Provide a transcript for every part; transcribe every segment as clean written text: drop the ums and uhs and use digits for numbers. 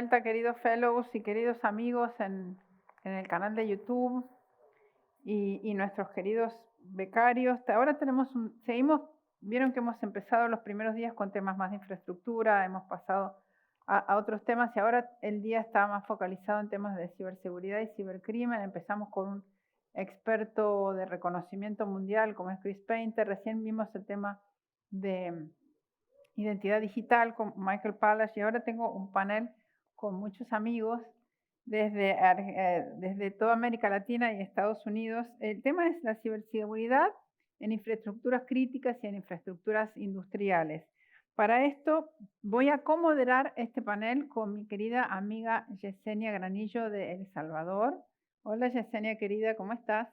vuelta, queridos fellows y queridos amigos en el canal de YouTube y nuestros queridos becarios. Ahora vieron que hemos empezado los primeros días con temas más de infraestructura, hemos pasado a otros temas y ahora el día está más focalizado en temas de ciberseguridad y cibercrimen. Empezamos con un experto de reconocimiento mundial como es Chris Painter. Recién vimos el tema de identidad digital con Michael Palace y ahora tengo un panel con muchos amigos desde toda América Latina y Estados Unidos. El tema es la ciberseguridad en infraestructuras críticas y en infraestructuras industriales. Para esto voy a comoderar este panel con mi querida amiga Yesenia Granillo de El Salvador. Hola Yesenia querida, ¿cómo estás?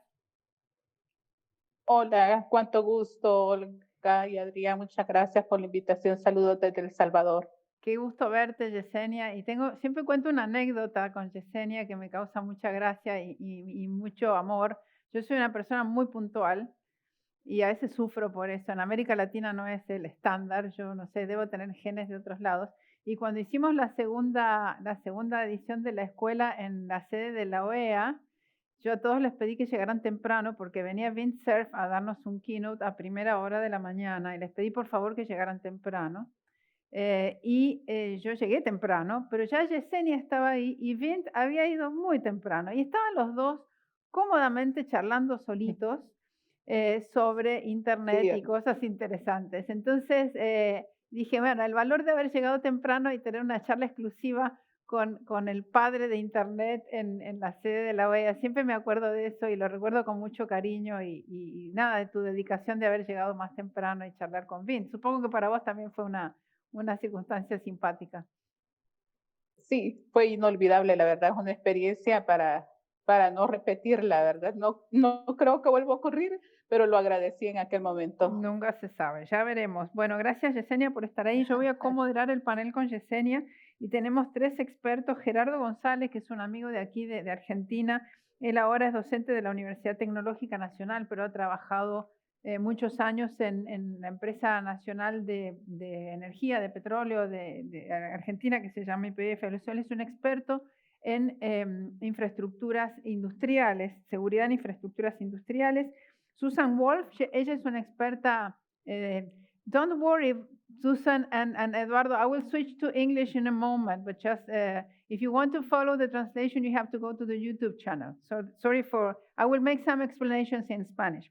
Hola, cuánto gusto, Olga y Adrián. Muchas gracias por la invitación. Saludos desde El Salvador. Qué gusto verte, Yesenia. Y siempre cuento una anécdota con Yesenia que me causa mucha gracia y mucho amor. Yo soy una persona muy puntual y a veces sufro por eso. En América Latina no es el estándar, yo no sé, debo tener genes de otros lados. Y cuando hicimos la segunda edición de la escuela en la sede de la OEA, yo a todos les pedí que llegaran temprano porque venía Vint Cerf a darnos un keynote a primera hora de la mañana y les pedí por favor que llegaran temprano. Yo llegué temprano, pero ya Yesenia estaba ahí y Vint había ido muy temprano y estaban los dos cómodamente charlando solitos sobre internet Sí, y cosas interesantes. Entonces dije, bueno, el valor de haber llegado temprano y tener una charla exclusiva con el padre de internet en la sede de la OEA, siempre me acuerdo de eso y lo recuerdo con mucho cariño y nada, de tu dedicación de haber llegado más temprano y charlar con Vint. Supongo que para vos también fue una circunstancia simpática. sí, fue inolvidable, la verdad, es una experiencia para no repetirla, ¿verdad? No, no creo que vuelva a ocurrir, pero lo agradecí en aquel momento. Nunca se sabe, ya veremos. Bueno, gracias Yesenia por estar ahí. Yo voy a comoderar el panel con Yesenia y tenemos tres expertos. Gerardo González, que es un amigo de aquí, de Argentina. Él ahora es docente de la Universidad Tecnológica Nacional, pero ha trabajado muchos años en la empresa nacional de energía, de petróleo de Argentina, que se llama YPF. Él es un experto en infraestructuras industriales, seguridad en infraestructuras industriales. Susan Wolf, ella es una experta. Don't worry, Susan and Eduardo, I will switch to English in a moment, but just if you want to follow the translation, you have to go to the YouTube channel. So sorry I will make some explanations in Spanish.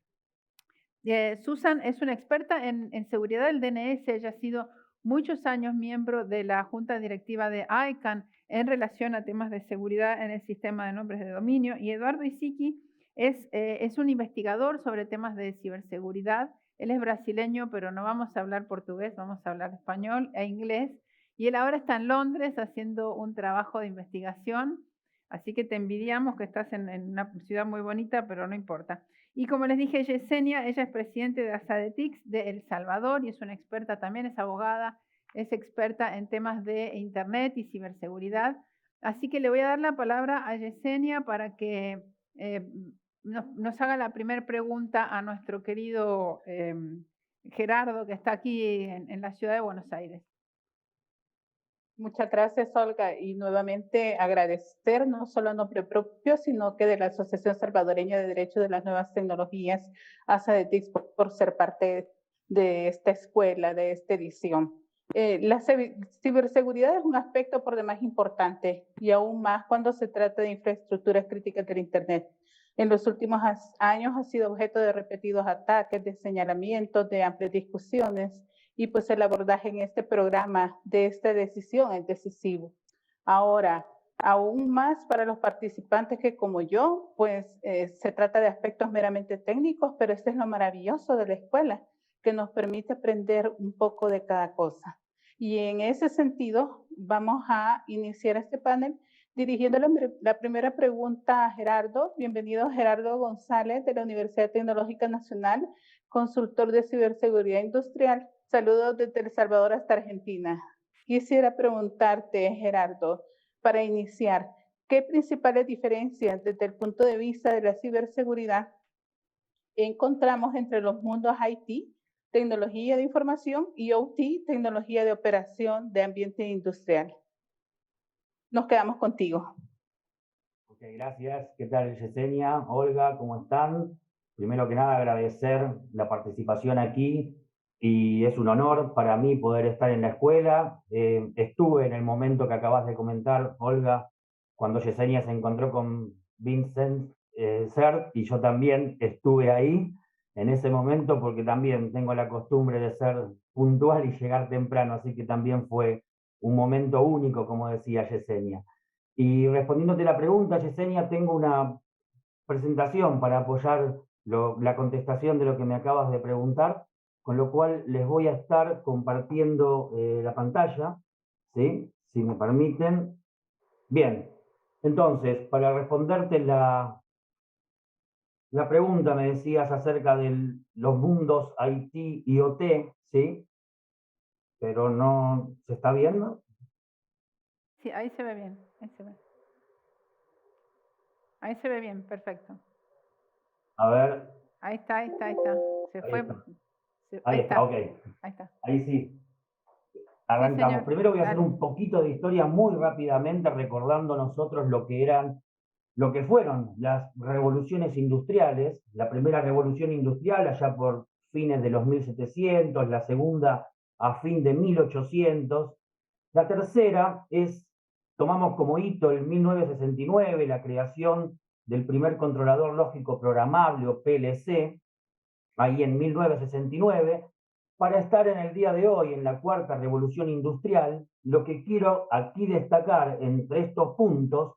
Susan es una experta en seguridad del DNS. Ella ha sido muchos años miembro de la junta directiva de ICANN en relación a temas de seguridad en el sistema de nombres de dominio. Y Eduardo Isiki es un investigador sobre temas de ciberseguridad. Él es brasileño, pero no vamos a hablar portugués, vamos a hablar español e inglés. Y él ahora está en Londres haciendo un trabajo de investigación. Así que te envidiamos que estás en una ciudad muy bonita, pero no importa. Y como les dije, Yesenia, ella es presidente de ASADETICS de El Salvador y es una experta también, es abogada, es experta en temas de Internet y ciberseguridad. Así que le voy a dar la palabra a Yesenia para que nos haga la primera pregunta a nuestro querido Gerardo, que está aquí en la ciudad de Buenos Aires. Muchas gracias, Olga, y nuevamente agradecer no solo a nombre propio, sino que de la Asociación Salvadoreña de Derecho de las Nuevas Tecnologías, ASADETICS, por ser parte de esta escuela, de esta edición. La ciberseguridad es un aspecto por demás importante y aún más cuando se trata de infraestructuras críticas del Internet. En los últimos años ha sido objeto de repetidos ataques, de señalamientos, de amplias discusiones, y pues el abordaje en este programa de esta decisión es decisivo. Ahora, aún más para los participantes que como yo, pues se trata de aspectos meramente técnicos, pero este es lo maravilloso de la escuela, que nos permite aprender un poco de cada cosa. Y en ese sentido, vamos a iniciar este panel dirigiendo la primera pregunta a Gerardo. Bienvenido, Gerardo González, de la Universidad Tecnológica Nacional, consultor de ciberseguridad industrial. Saludos desde El Salvador hasta Argentina. Quisiera preguntarte, Gerardo, para iniciar, ¿qué principales diferencias desde el punto de vista de la ciberseguridad encontramos entre los mundos IT, tecnología de información, y OT, tecnología de operación de ambiente industrial? Nos quedamos contigo. Ok, gracias. ¿Qué tal, Yesenia? Olga, ¿cómo están? Primero que nada, agradecer la participación aquí y es un honor para mí poder estar en la escuela. Estuve en el momento que acabas de comentar, Olga, cuando Yesenia se encontró con Vincent Cerf, y yo también estuve ahí en ese momento porque también tengo la costumbre de ser puntual y llegar temprano, así que también fue un momento único, como decía Yesenia. Y respondiéndote la pregunta, Yesenia, tengo una presentación para apoyar la contestación de lo que me acabas de preguntar, con lo cual les voy a estar compartiendo la pantalla, ¿sí? Si me permiten. Bien, entonces, para responderte la pregunta, me decías acerca de los mundos IT y OT, ¿sí? Pero no, ¿se está viendo? Sí, ahí se ve bien, ahí se ve. Ahí se ve bien, perfecto. A ver, Ahí está, ahí está, ahí está. Se ahí fue. está. Ahí Ahí está, está. ok. Ahí está. Ahí sí. Sí, Arrancamos. señor. Primero voy a hacer Dale. un poquito de historia muy rápidamente, recordando nosotros lo que fueron las revoluciones industriales. La primera revolución industrial allá por fines de los 1700, la segunda a fin de 1800. La tercera tomamos como hito el 1969, la creación del primer controlador lógico programable o PLC, ahí en 1969, para estar en el día de hoy, en la cuarta revolución industrial. Lo que quiero aquí destacar entre estos puntos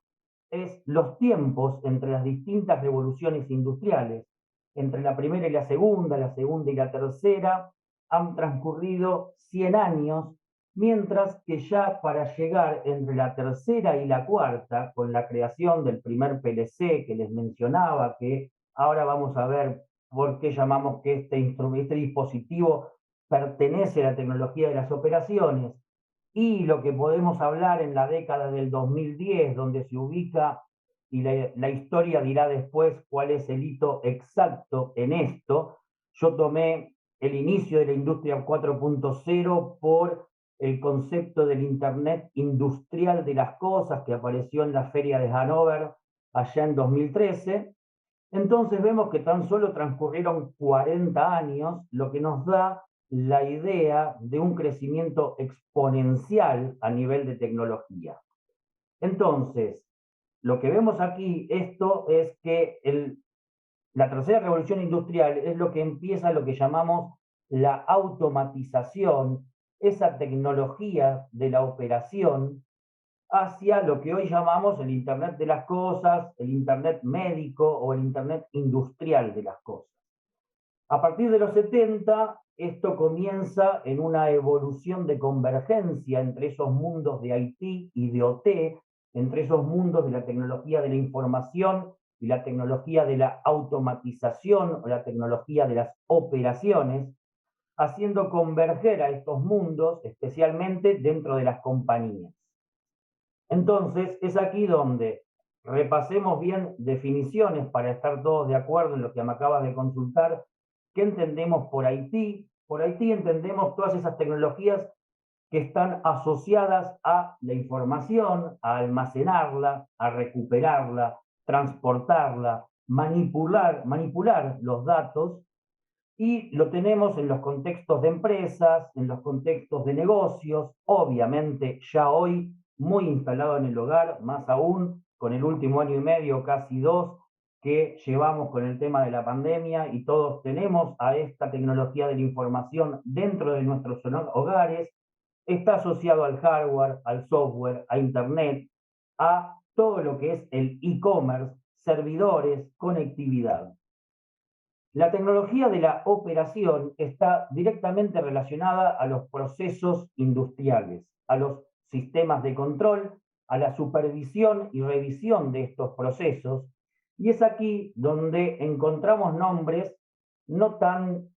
es los tiempos entre las distintas revoluciones industriales. Entre la primera y la segunda y la tercera, han transcurrido 100 años, mientras que ya para llegar entre la tercera y la cuarta, con la creación del primer PLC que les mencionaba, que ahora vamos a ver por qué llamamos que este dispositivo pertenece a la tecnología de las operaciones, y lo que podemos hablar en la década del 2010, donde se ubica, y la historia dirá después cuál es el hito exacto en esto. Yo tomé el inicio de la industria 4.0 por el concepto del Internet industrial de las cosas que apareció en la feria de Hannover allá en 2013. Entonces vemos que tan solo transcurrieron 40 años, lo que nos da la idea de un crecimiento exponencial a nivel de tecnología. Entonces, lo que vemos aquí, esto es que la tercera revolución industrial es lo que empieza lo que llamamos la automatización, esa tecnología de la operación, hacia lo que hoy llamamos el Internet de las cosas, el Internet médico o el Internet industrial de las cosas. A partir de los 70, esto comienza en una evolución de convergencia entre esos mundos de IT y de OT, entre esos mundos de la tecnología de la información y la tecnología de la automatización o la tecnología de las operaciones, haciendo converger a estos mundos, especialmente dentro de las compañías. Entonces, es aquí donde repasemos bien definiciones para estar todos de acuerdo en lo que me acabas de consultar. ¿Qué entendemos por IT? Por IT entendemos todas esas tecnologías que están asociadas a la información, a almacenarla, a recuperarla, transportarla, manipular los datos, y lo tenemos en los contextos de empresas, en los contextos de negocios, obviamente ya hoy muy instalado en el hogar, más aún con el último año y medio, casi dos, que llevamos con el tema de la pandemia, y todos tenemos a esta tecnología de la información dentro de nuestros hogares. Está asociado al hardware, al software, a Internet, a todo lo que es el e-commerce, servidores, conectividad. La tecnología de la operación está directamente relacionada a los procesos industriales, a los sistemas de control, a la supervisión y revisión de estos procesos, y es aquí donde encontramos nombres no tan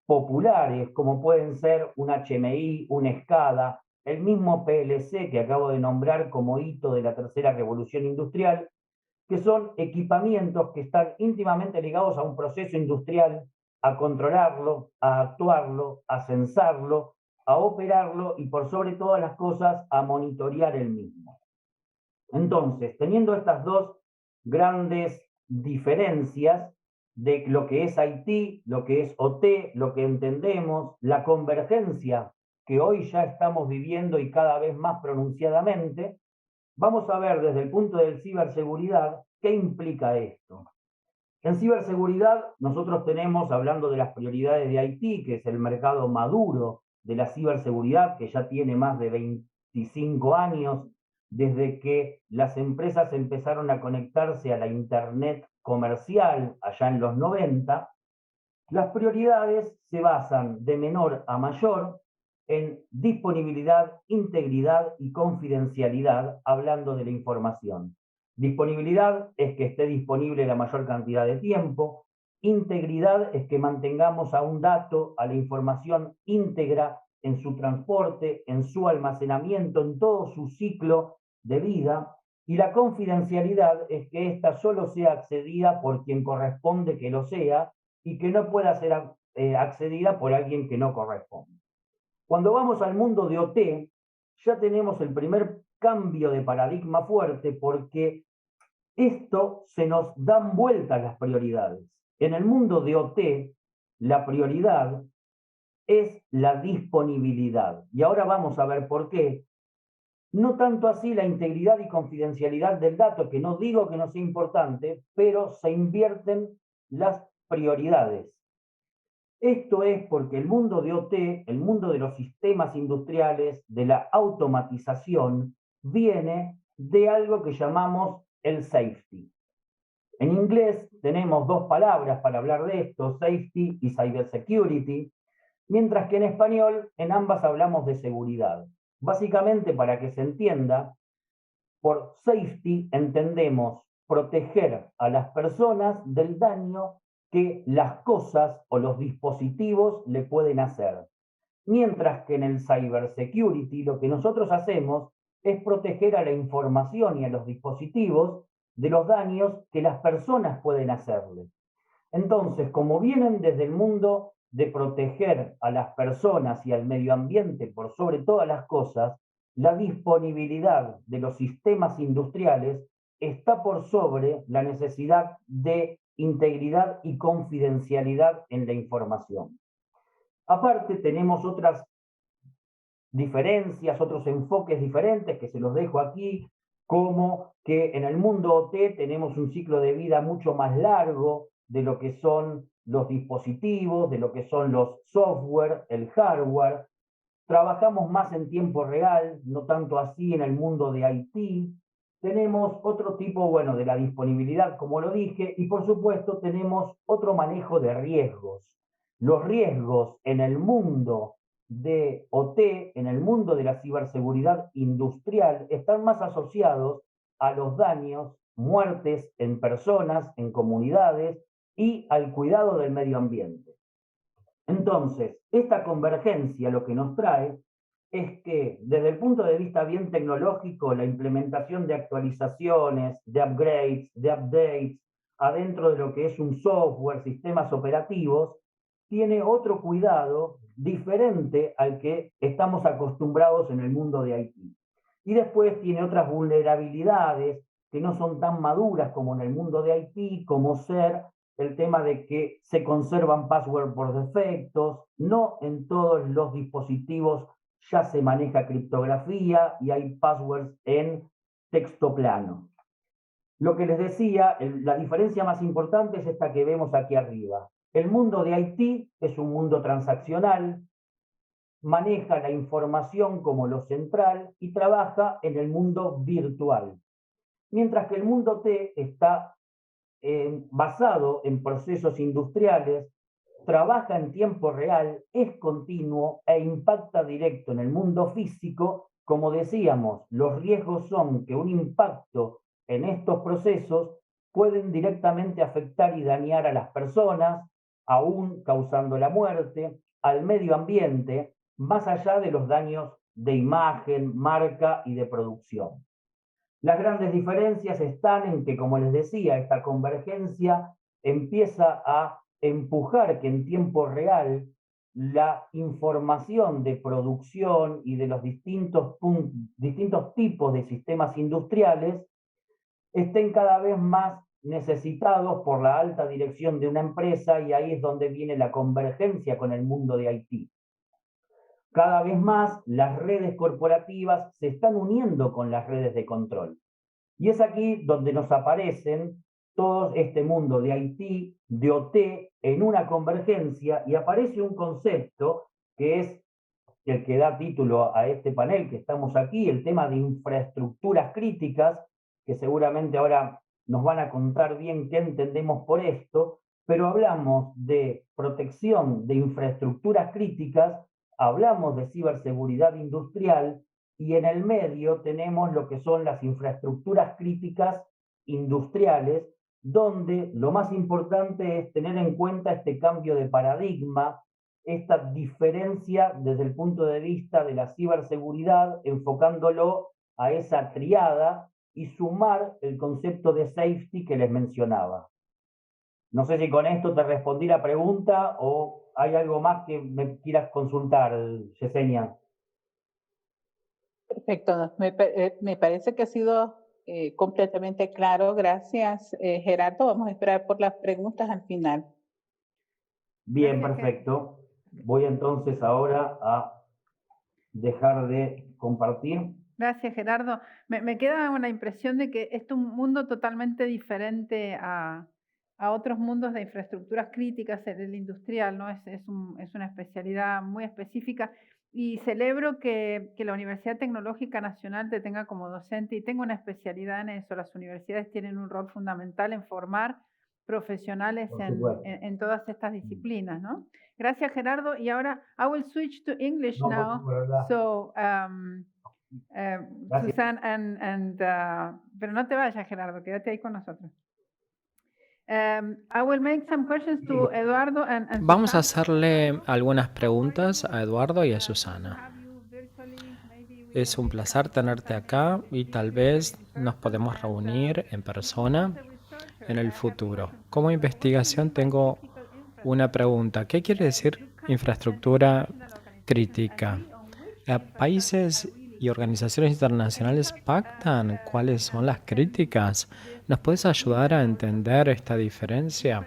populares como pueden ser un HMI, un SCADA, el mismo PLC que acabo de nombrar como hito de la tercera revolución industrial, que son equipamientos que están íntimamente ligados a un proceso industrial, a controlarlo, a actuarlo, a censarlo, a operarlo y por sobre todas las cosas a monitorear el mismo. Entonces, teniendo estas dos grandes diferencias de lo que es IT, lo que es OT, lo que entendemos, la convergencia que hoy ya estamos viviendo y cada vez más pronunciadamente, vamos a ver desde el punto de ciberseguridad qué implica esto. En ciberseguridad nosotros tenemos, hablando de las prioridades de IT, que es el mercado maduro de la ciberseguridad, que ya tiene más de 25 años, desde que las empresas empezaron a conectarse a la Internet comercial allá en los 90, las prioridades se basan de menor a mayor en disponibilidad, integridad y confidencialidad, hablando de la información. Disponibilidad es que esté disponible la mayor cantidad de tiempo. Integridad es que mantengamos a un dato, a la información íntegra en su transporte, en su almacenamiento, en todo su ciclo de vida. Y la confidencialidad es que ésta solo sea accedida por quien corresponde que lo sea y que no pueda ser accedida por alguien que no corresponde. Cuando vamos al mundo de OT, ya tenemos el primer cambio de paradigma fuerte porque esto se nos dan vueltas las prioridades. En el mundo de OT, la prioridad es la disponibilidad. Y ahora vamos a ver por qué. No tanto así la integridad y confidencialidad del dato, que no digo que no sea importante, pero se invierten las prioridades. Esto es porque el mundo de OT, el mundo de los sistemas industriales, de la automatización, viene de algo que llamamos el safety. En inglés tenemos dos palabras para hablar de esto, safety y cybersecurity, mientras que en español en ambas hablamos de seguridad. Básicamente, para que se entienda, por safety entendemos proteger a las personas del daño que las cosas o los dispositivos le pueden hacer. Mientras que en el cybersecurity lo que nosotros hacemos es proteger a la información y a los dispositivos de los daños que las personas pueden hacerle. Entonces, como vienen desde el mundo de proteger a las personas y al medio ambiente por sobre todas las cosas, la disponibilidad de los sistemas industriales está por sobre la necesidad de integridad y confidencialidad en la información. Aparte, tenemos otras diferencias, otros enfoques diferentes que se los dejo aquí, como que en el mundo OT tenemos un ciclo de vida mucho más largo de lo que son los dispositivos, de lo que son los software, el hardware. Trabajamos más en tiempo real, no tanto así en el mundo de IT. Tenemos otro tipo, bueno, de la disponibilidad, como lo dije, y por supuesto tenemos otro manejo de riesgos. Los riesgos en el mundo de OT, en el mundo de la ciberseguridad industrial, están más asociados a los daños, muertes en personas, en comunidades y al cuidado del medio ambiente. Entonces, esta convergencia lo que nos trae es que desde el punto de vista bien tecnológico, la implementación de actualizaciones, de upgrades, de updates, adentro de lo que es un software, sistemas operativos, tiene otro cuidado diferente al que estamos acostumbrados en el mundo de IT. Y después tiene otras vulnerabilidades que no son tan maduras como en el mundo de IT, como ser el tema de que se conservan password por defectos, no en todos los dispositivos ya se maneja criptografía y hay passwords en texto plano. Lo que les decía, la diferencia más importante es esta que vemos aquí arriba. El mundo de IT es un mundo transaccional, maneja la información como lo central y trabaja en el mundo virtual. Mientras que el mundo T está basado en procesos industriales, trabaja en tiempo real, es continuo e impacta directo en el mundo físico. Como decíamos, los riesgos son que un impacto en estos procesos pueden directamente afectar y dañar a las personas, aún causando la muerte, al medio ambiente, más allá de los daños de imagen, marca y de producción. Las grandes diferencias están en que, como les decía, esta convergencia empieza a empujar que en tiempo real la información de producción y de los distintos tipos de sistemas industriales estén cada vez más necesitados por la alta dirección de una empresa, y ahí es donde viene la convergencia con el mundo de IT. Cada vez más las redes corporativas se están uniendo con las redes de control. Y es aquí donde nos aparecen todo este mundo de IT, de OT, en una convergencia, y aparece un concepto que es el que da título a este panel que estamos aquí, el tema de infraestructuras críticas, que seguramente ahora nos van a contar bien qué entendemos por esto, pero hablamos de protección de infraestructuras críticas, hablamos de ciberseguridad industrial, y en el medio tenemos lo que son las infraestructuras críticas industriales, donde lo más importante es tener en cuenta este cambio de paradigma, esta diferencia desde el punto de vista de la ciberseguridad, enfocándolo a esa triada y sumar el concepto de safety que les mencionaba. No sé si con esto te respondí la pregunta o hay algo más que me quieras consultar, Yesenia. Perfecto, me parece que ha sido completamente claro. Gracias, Gerardo. Vamos a esperar por las preguntas al final. Bien, perfecto. Voy entonces ahora a dejar de compartir. Gracias, Gerardo. Me queda una impresión de que es un mundo totalmente diferente a otros mundos de infraestructuras críticas, el industrial, ¿no? Es una especialidad muy específica, y celebro que la Universidad Tecnológica Nacional te tenga como docente, y tengo una especialidad en eso. Las universidades tienen un rol fundamental en formar profesionales en todas estas disciplinas, ¿no? Gracias, Gerardo. Y ahora, I will switch to English now. So, Susan, pero no te vayas, Gerardo, quédate ahí con nosotros. I will make some questions to Eduardo and Vamos a Susana. hacerle algunas preguntas a Eduardo y a Susana. Es un placer tenerte acá y tal vez nos podemos reunir en persona en el futuro. Como investigación tengo una pregunta. ¿Qué quiere decir infraestructura crítica? ¿Países y organizaciones internacionales pactan cuáles son las críticas? ¿Nos puedes ayudar a entender esta diferencia?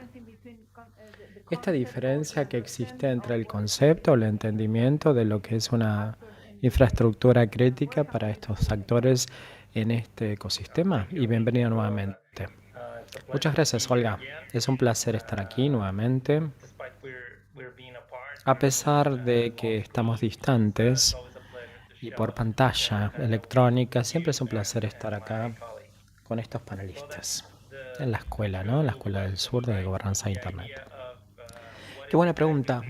Esta diferencia que existe entre el concepto, el entendimiento de lo que es una infraestructura crítica para estos actores en este ecosistema. Y bienvenida nuevamente. Muchas gracias, Olga. Es un placer estar aquí nuevamente. A pesar de que estamos distantes y por pantalla electrónica, siempre es un placer estar acá con estos panelistas en la escuela, ¿no? En la Escuela del Sur de Gobernanza de Internet. Qué buena pregunta.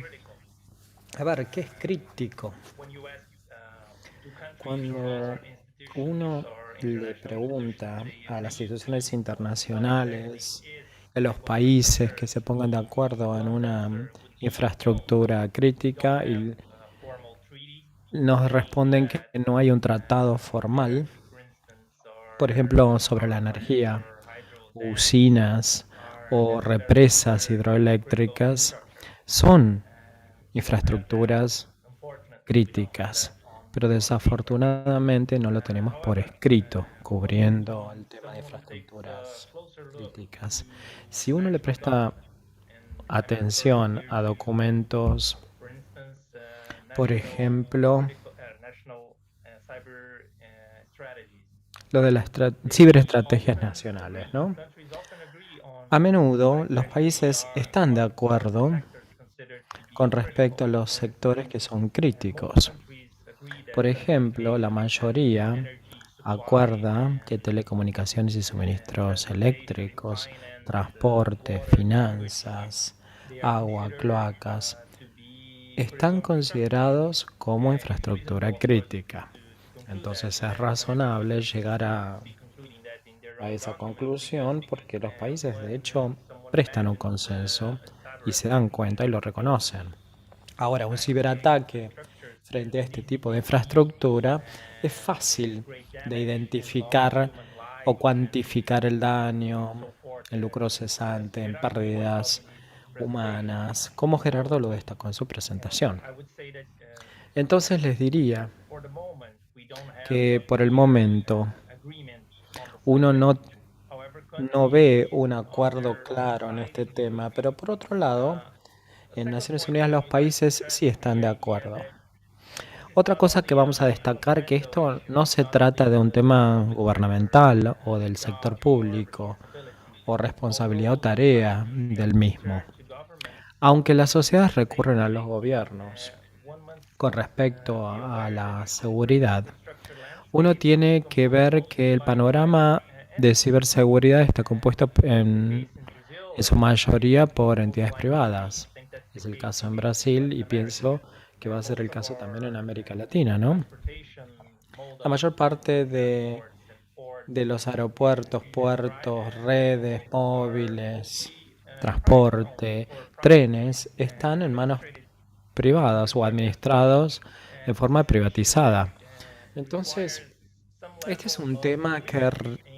A ver, ¿qué es crítico? Cuando uno le pregunta a las instituciones internacionales, a los países que se pongan de acuerdo en una infraestructura crítica, y nos responden que no hay un tratado formal, por ejemplo, sobre la energía, usinas o represas hidroeléctricas, son infraestructuras críticas, pero desafortunadamente no lo tenemos por escrito, cubriendo el tema de infraestructuras críticas. Si uno le presta atención a documentos, por ejemplo, lo de las ciberestrategias nacionales, ¿no? A menudo los países están de acuerdo con respecto a los sectores que son críticos. Por ejemplo, la mayoría acuerda que telecomunicaciones y suministros eléctricos, transporte, finanzas, agua, cloacas, están considerados como infraestructura crítica. Entonces es razonable llegar a esa conclusión porque los países de hecho prestan un consenso y se dan cuenta y lo reconocen. Ahora, un ciberataque frente a este tipo de infraestructura es fácil de identificar o cuantificar el daño, el lucro cesante, en pérdidas humanas, como Gerardo lo destacó en su presentación. Entonces les diría que por el momento uno no ve un acuerdo claro en este tema, pero por otro lado, en Naciones Unidas los países sí están de acuerdo. Otra cosa que vamos a destacar que esto no se trata de un tema gubernamental o del sector público o responsabilidad o tarea del mismo. Aunque las sociedades recurren a los gobiernos con respecto a la seguridad, uno tiene que ver que el panorama de ciberseguridad está compuesto en su mayoría por entidades privadas. Es el caso en Brasil y pienso que va a ser el caso también en América Latina, ¿no? La mayor parte de los aeropuertos, puertos, redes móviles, transporte, trenes, están en manos privadas o administrados en forma privatizada. Entonces, este es un tema que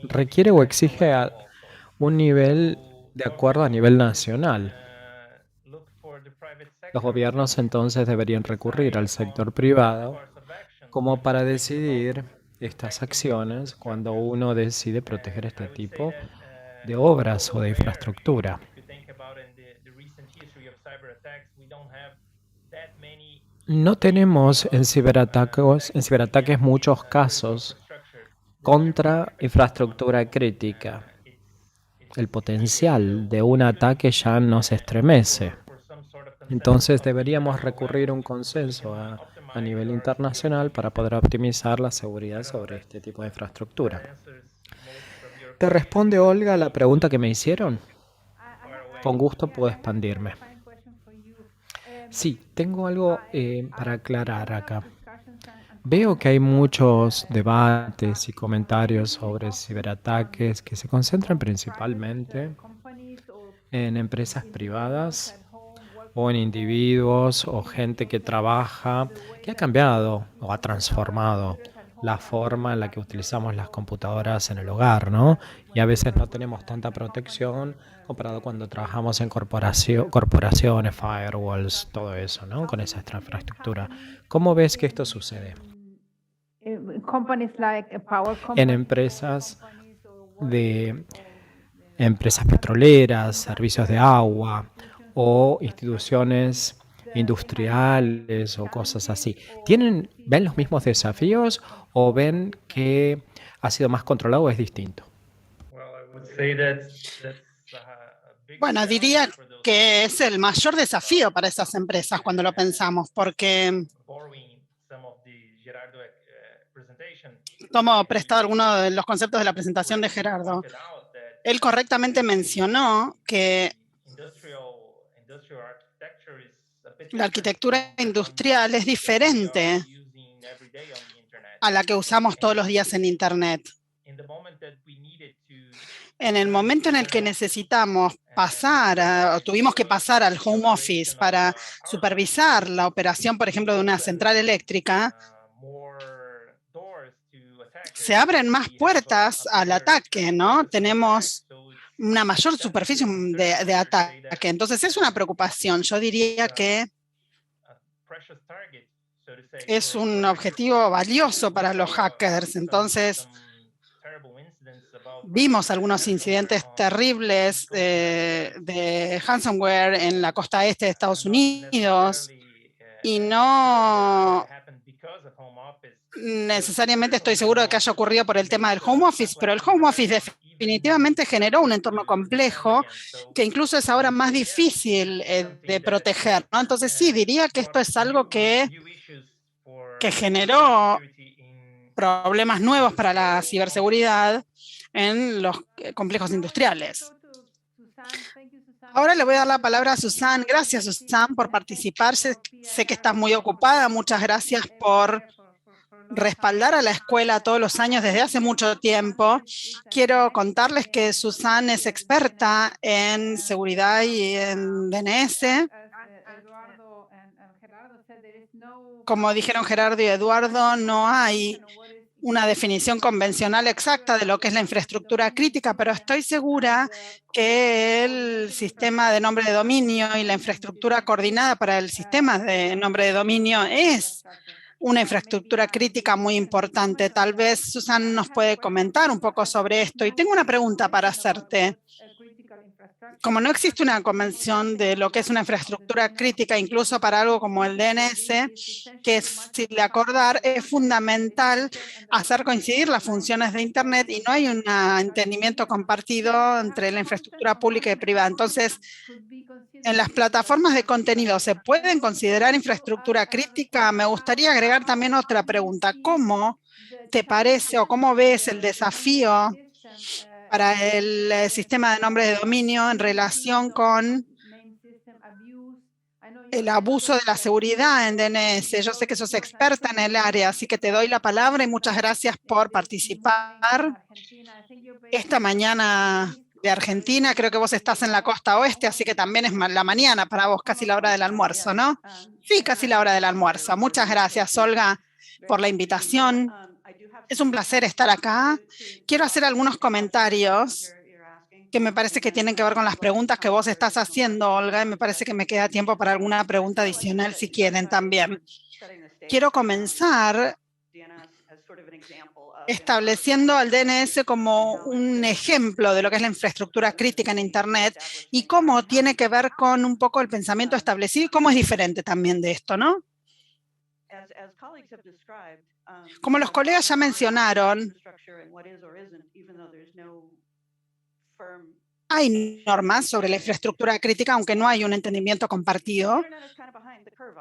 requiere o exige un nivel de acuerdo a nivel nacional. Los gobiernos entonces deberían recurrir al sector privado como para decidir estas acciones cuando uno decide proteger este tipo de obras o de infraestructura. No tenemos en ciberataques muchos casos contra infraestructura crítica. El potencial de un ataque ya nos estremece. Entonces deberíamos recurrir a un consenso a nivel internacional para poder optimizar la seguridad sobre este tipo de infraestructura. ¿Te responde, Olga, la pregunta que me hicieron? Con gusto puedo expandirme. Sí, tengo algo para aclarar acá. Veo que hay muchos debates y comentarios sobre ciberataques que se concentran principalmente en empresas privadas o en individuos o gente que trabaja, que ha cambiado o ha transformado la forma en la que utilizamos las computadoras en el hogar, ¿no? Y a veces no tenemos tanta protección comparado cuando trabajamos en corporaciones, firewalls, todo eso, ¿no? Con esa infraestructura. ¿Cómo ves que esto sucede? En empresas petroleras, servicios de agua o instituciones industriales o cosas así. ¿Ven los mismos desafíos o ven que ha sido más controlado o es distinto? Bueno, diría que es el mayor desafío para esas empresas cuando lo pensamos, porque tomo prestado algunos de los conceptos de la presentación de Gerardo. Él correctamente mencionó que la arquitectura industrial es diferente a la que usamos todos los días en Internet. En el momento en el que necesitamos tuvimos que pasar al home office para supervisar la operación, por ejemplo, de una central eléctrica, se abren más puertas al ataque, ¿no? Tenemos una mayor superficie de ataque. Entonces, es una preocupación. Yo diría que es un objetivo valioso para los hackers. Entonces, vimos algunos incidentes terribles de ransomware en la costa este de Estados Unidos y no necesariamente estoy seguro de que haya ocurrido por el tema del home office, pero el home office definitivamente generó un entorno complejo que incluso es ahora más difícil de proteger, ¿no? Entonces sí, diría que esto es algo que generó problemas nuevos para la ciberseguridad en los complejos industriales. Ahora le voy a dar la palabra a Susan. Gracias, Susan, por participar. Sé que estás muy ocupada. Muchas gracias por respaldar a la escuela todos los años desde hace mucho tiempo. Quiero contarles que Susan es experta en seguridad y en DNS. Como dijeron Gerardo y Eduardo, no hay una definición convencional exacta de lo que es la infraestructura crítica, pero estoy segura que el sistema de nombre de dominio y la infraestructura coordinada para el sistema de nombre de dominio es una infraestructura crítica muy importante. Tal vez Susan nos puede comentar un poco sobre esto. Y tengo una pregunta para hacerte. Como no existe una convención de lo que es una infraestructura crítica, incluso para algo como el DNS, que es fácil de acordar, es fundamental hacer coincidir las funciones de Internet y no hay un entendimiento compartido entre la infraestructura pública y privada. Entonces, en las plataformas de contenido, ¿se pueden considerar infraestructura crítica? Me gustaría agregar también otra pregunta. ¿Cómo te parece o cómo ves el desafío para el sistema de nombre de dominio en relación con el abuso de la seguridad en DNS? Yo sé que sos experta en el área, así que te doy la palabra y muchas gracias por participar esta mañana de Argentina. Creo que vos estás en la costa oeste, así que también es la mañana para vos, casi la hora del almuerzo, ¿no? Sí, casi la hora del almuerzo. Muchas gracias, Olga, por la invitación. Es un placer estar acá. Quiero hacer algunos comentarios que me parece que tienen que ver con las preguntas que vos estás haciendo, Olga, y me parece que me queda tiempo para alguna pregunta adicional si quieren también. Quiero comenzar estableciendo al DNS como un ejemplo de lo que es la infraestructura crítica en Internet y cómo tiene que ver con un poco el pensamiento establecido y cómo es diferente también de esto, ¿no? Como los colegas ya mencionaron, hay normas sobre la infraestructura crítica, aunque no hay un entendimiento compartido.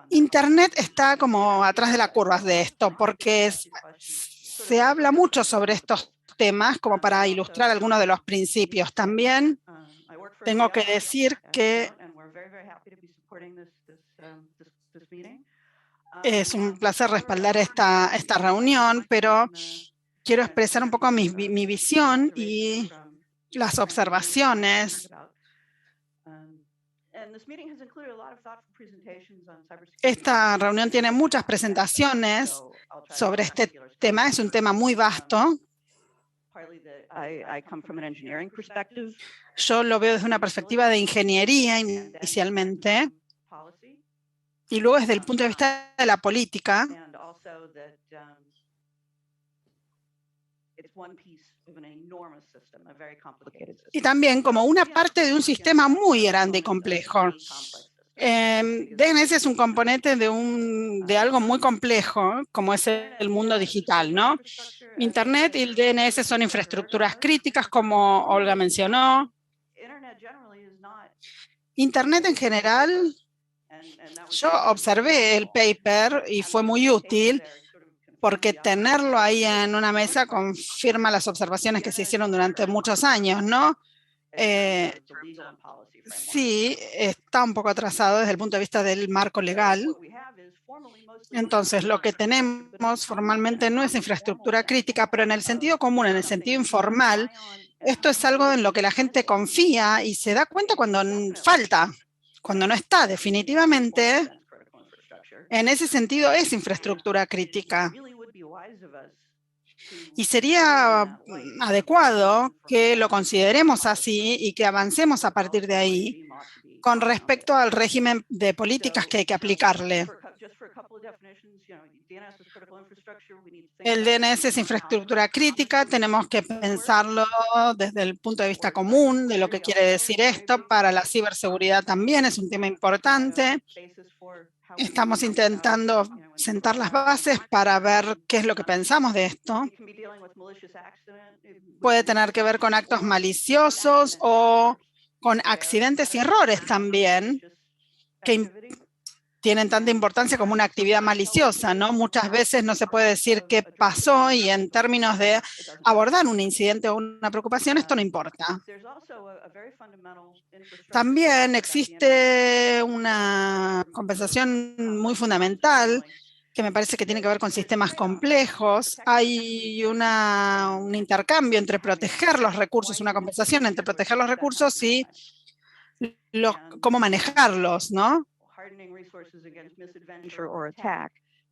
Internet está como atrás de la curva de esto, porque se habla mucho sobre estos temas, como para ilustrar algunos de los principios. También tengo que decir que es un placer respaldar esta reunión, pero quiero expresar un poco mi visión y las observaciones. Esta reunión tiene muchas presentaciones sobre este tema. Es un tema muy vasto. Yo lo veo desde una perspectiva de ingeniería inicialmente y luego desde el punto de vista de la política. Y también como una parte de un sistema muy grande y complejo. DNS es un componente de algo muy complejo, como es el mundo digital, ¿no? Internet y el DNS son infraestructuras críticas, como Olga mencionó. Internet en general, yo observé el paper y fue muy útil, porque tenerlo ahí en una mesa confirma las observaciones que se hicieron durante muchos años, ¿no? Sí, está un poco atrasado desde el punto de vista del marco legal. Entonces, lo que tenemos formalmente no es infraestructura crítica, pero en el sentido común, en el sentido informal, esto es algo en lo que la gente confía y se da cuenta cuando falta, cuando no está. Definitivamente, en ese sentido es infraestructura crítica. Y sería adecuado que lo consideremos así y que avancemos a partir de ahí con respecto al régimen de políticas que hay que aplicarle. El DNS es infraestructura crítica, tenemos que pensarlo desde el punto de vista común de lo que quiere decir esto. Para la ciberseguridad también es un tema importante. Estamos intentando sentar las bases para ver qué es lo que pensamos de esto. Puede tener que ver con actos maliciosos o con accidentes y errores también, que tienen tanta importancia como una actividad maliciosa, ¿no? Muchas veces no se puede decir qué pasó y en términos de abordar un incidente o una preocupación, esto no importa. También existe una compensación muy fundamental que me parece que tiene que ver con sistemas complejos. Hay un intercambio entre proteger los recursos, una compensación entre proteger los recursos y cómo manejarlos, ¿no?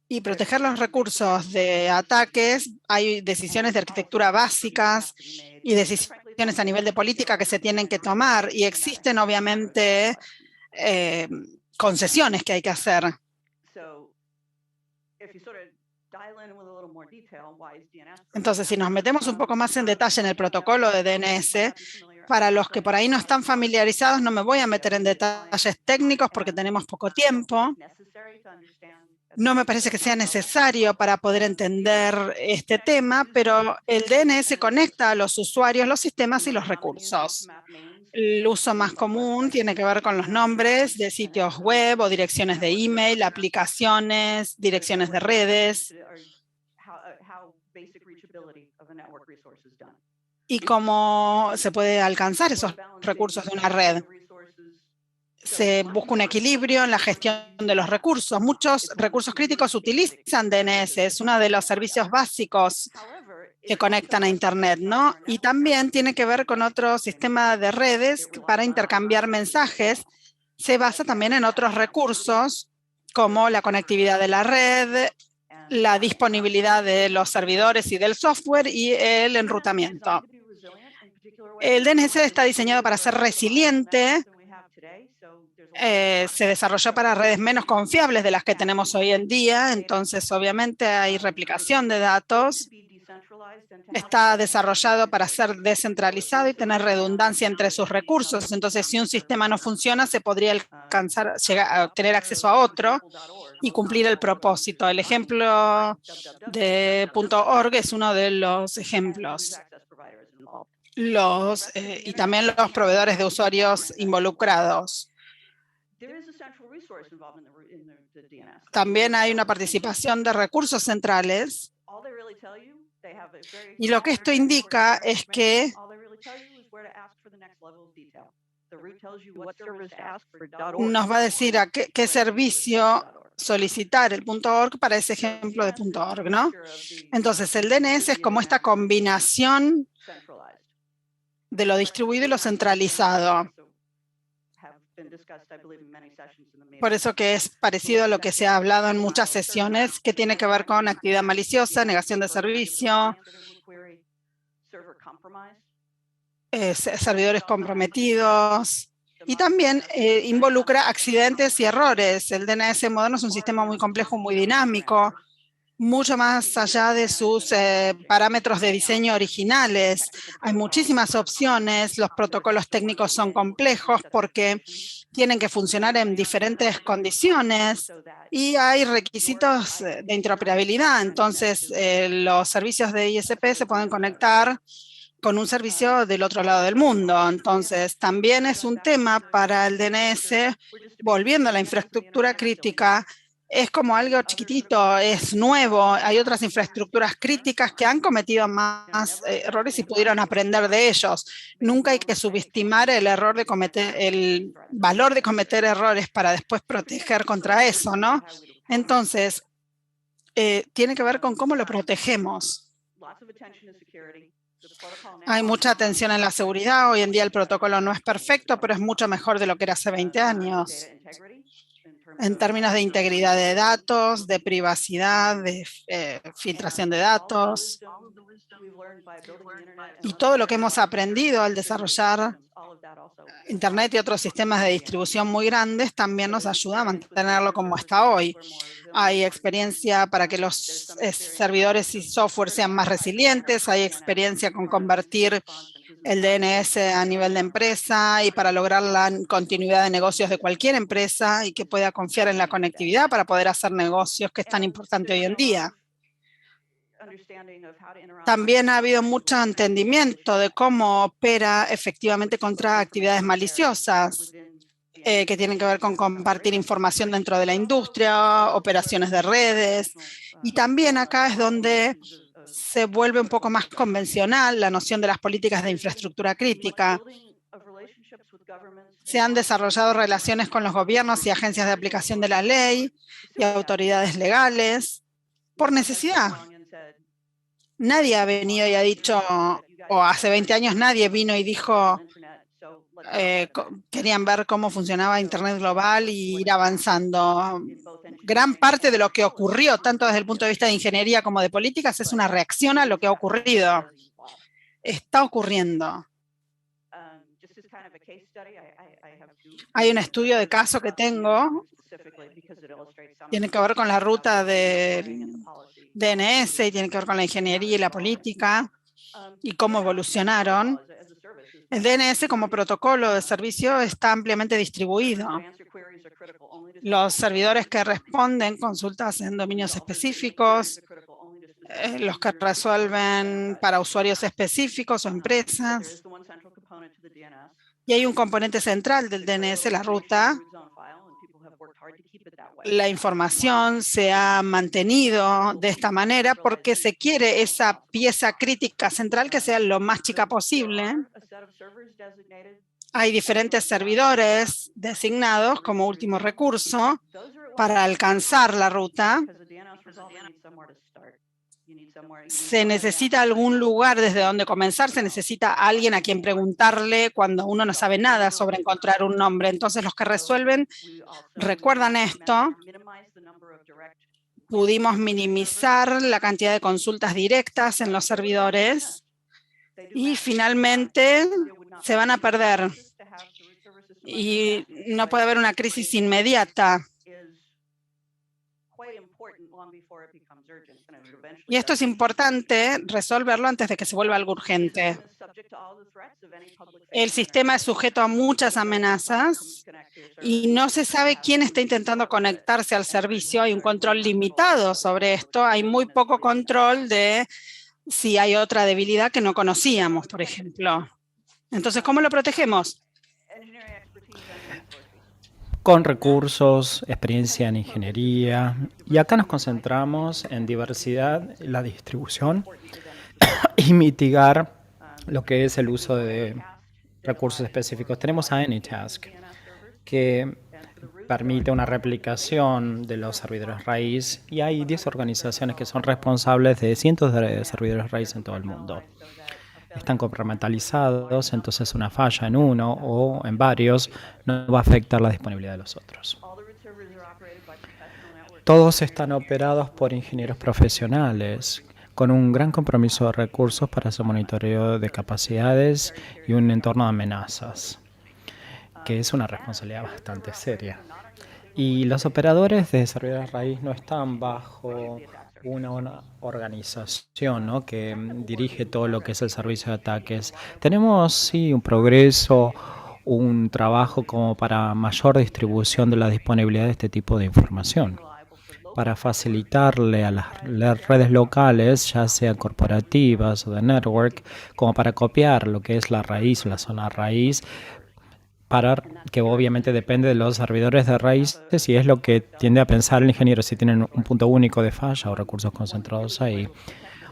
y proteger los recursos de ataques, hay decisiones de arquitectura básicas y decisiones a nivel de política que se tienen que tomar, y existen obviamente concesiones que hay que hacer. Entonces, si nos metemos un poco más en detalle en el protocolo de DNS, para los que por ahí no están familiarizados, no me voy a meter en detalles técnicos porque tenemos poco tiempo. No me parece que sea necesario para poder entender este tema, pero el DNS conecta a los usuarios, los sistemas y los recursos. El uso más común tiene que ver con los nombres de sitios web o direcciones de email, aplicaciones, direcciones de redes, y cómo se puede alcanzar esos recursos de una red. Se busca un equilibrio en la gestión de los recursos. Muchos recursos críticos utilizan DNS, es uno de los servicios básicos que conectan a Internet, ¿no? Y también tiene que ver con otro sistema de redes para intercambiar mensajes. Se basa también en otros recursos como la conectividad de la red, la disponibilidad de los servidores y del software y el enrutamiento. El DNS está diseñado para ser resiliente. Se desarrolló para redes menos confiables de las que tenemos hoy en día, entonces obviamente hay replicación de datos. Está desarrollado para ser descentralizado y tener redundancia entre sus recursos. Entonces, si un sistema no funciona, se podría llegar a tener acceso a otro y cumplir el propósito. El ejemplo de .org es uno de los ejemplos. Y también los proveedores de usuarios involucrados. También hay una participación de recursos centrales. Y lo que esto indica es que nos va a decir a qué servicio solicitar el .org para ese ejemplo de .org, ¿no? Entonces, el DNS es como esta combinación de lo distribuido y lo centralizado. Por eso que es parecido a lo que se ha hablado en muchas sesiones, que tiene que ver con actividad maliciosa, negación de servicio, servidores comprometidos, y también involucra accidentes y errores. El DNS moderno es un sistema muy complejo, muy dinámico, mucho más allá de sus parámetros de diseño originales. Hay muchísimas opciones, los protocolos técnicos son complejos porque tienen que funcionar en diferentes condiciones y hay requisitos de interoperabilidad. Entonces, los servicios de ISP se pueden conectar con un servicio del otro lado del mundo. Entonces, también es un tema para el DNS, volviendo a la infraestructura crítica. Es como algo chiquitito, es nuevo. Hay otras infraestructuras críticas que han cometido más errores y pudieron aprender de ellos. Nunca hay que subestimar el valor de cometer errores para después proteger contra eso, ¿no? Entonces, tiene que ver con cómo lo protegemos. Hay mucha atención en la seguridad. Hoy en día el protocolo no es perfecto, pero es mucho mejor de lo que era hace 20 años. En términos de integridad de datos, de privacidad, de filtración de datos. Y todo lo que hemos aprendido al desarrollar Internet y otros sistemas de distribución muy grandes también nos ayuda a mantenerlo como está hoy. Hay experiencia para que los servidores y software sean más resilientes, hay experiencia con convertir el DNS a nivel de empresa y para lograr la continuidad de negocios de cualquier empresa y que pueda confiar en la conectividad para poder hacer negocios, que es tan importante hoy en día. También ha habido mucho entendimiento de cómo opera efectivamente contra actividades maliciosas, que tienen que ver con compartir información dentro de la industria, operaciones de redes. Y también acá es donde se vuelve un poco más convencional la noción de las políticas de infraestructura crítica. Se han desarrollado relaciones con los gobiernos y agencias de aplicación de la ley y autoridades legales por necesidad. Nadie ha venido y ha dicho, o hace 20 años nadie vino y dijo, querían ver cómo funcionaba Internet global y ir avanzando. gran parte de lo que ocurrió, tanto desde el punto de vista de ingeniería como de políticas, es una reacción a lo que ha ocurrido. Está ocurriendo. Hay un estudio de caso que tengo, tiene que ver con la ruta del DNS y tiene que ver con la ingeniería y la política y cómo evolucionaron. El DNS como protocolo de servicio está ampliamente distribuido. Los servidores que responden consultas en dominios específicos, los que resuelven para usuarios específicos o empresas. Y hay un componente central del DNS, la ruta. La información se ha mantenido de esta manera porque se quiere esa pieza crítica central que sea lo más chica posible. Hay diferentes servidores designados como último recurso para alcanzar la ruta. Se necesita algún lugar desde donde comenzar, se necesita alguien a quien preguntarle cuando uno no sabe nada sobre encontrar un nombre. Entonces, los que resuelven recuerdan esto. Pudimos minimizar la cantidad de consultas directas en los servidores y finalmente se van a perder. Y no puede haber una crisis inmediata. Y esto es importante resolverlo antes de que se vuelva algo urgente. El sistema es sujeto a muchas amenazas y no se sabe quién está intentando conectarse al servicio. Hay un control limitado sobre esto. Hay muy poco control de si hay otra debilidad que no conocíamos, por ejemplo. Entonces, ¿cómo lo protegemos? Con recursos, experiencia en ingeniería, y acá nos concentramos en diversidad, la distribución y mitigar lo que es el uso de recursos específicos. Tenemos a Anytask, que permite una replicación de los servidores raíz, y hay 10 organizaciones que son responsables de cientos de servidores raíz en todo el mundo. Están compartimentalizados, entonces una falla en uno o en varios no va a afectar la disponibilidad de los otros. Todos están operados por ingenieros profesionales con un gran compromiso de recursos para hacer monitoreo de capacidades y un entorno de amenazas, que es una responsabilidad bastante seria. Y los operadores de servidores raíz no están bajo una organización, ¿no?, que dirige todo lo que es el servicio de ataques. Tenemos, sí, un progreso, un trabajo como para mayor distribución de la disponibilidad de este tipo de información, para facilitarle a las redes locales, ya sean corporativas o de network, como para copiar lo que es la raíz, la zona raíz, para que obviamente depende de los servidores de raíces, y es lo que tiende a pensar el ingeniero si tienen un punto único de falla o recursos concentrados ahí.